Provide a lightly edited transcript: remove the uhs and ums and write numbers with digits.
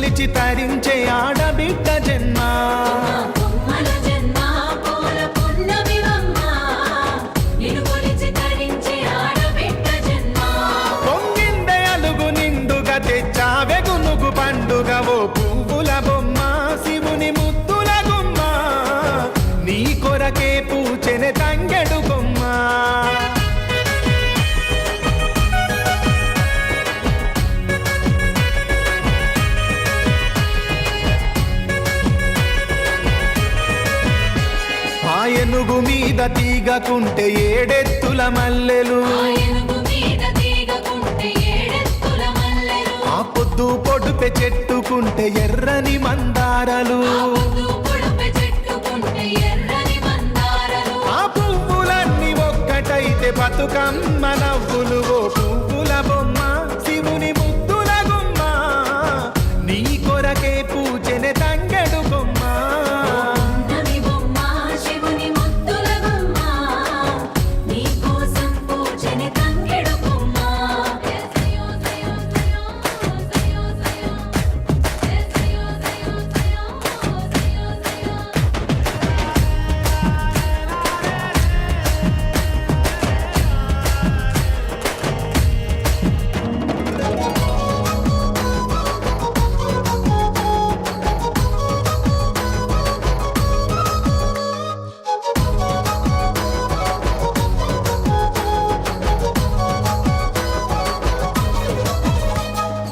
కొలిచి తరించే ఆడబిడ్డ జన్మ. పొంగిందే అలుగు నిండుగా తెచ్చావె గునుగు పండుగ ఓ పువ్వుల బొమ్మ శివుని ముద్దుల గుమ్మ. నీ కొరకే పూచెనె తంగెడు బొమ్మ. ఏనుగు మీద తీగకుంటే ఏడెత్తుల మల్లెలు, ఆ పొద్దు పొడుపె చెట్టుకుంటే ఎర్రని మందారలు. ఆ పువ్వులన్నీ ఒక్కటైతే బతుకమ్మ నవ్వులు ఓ పువ్వు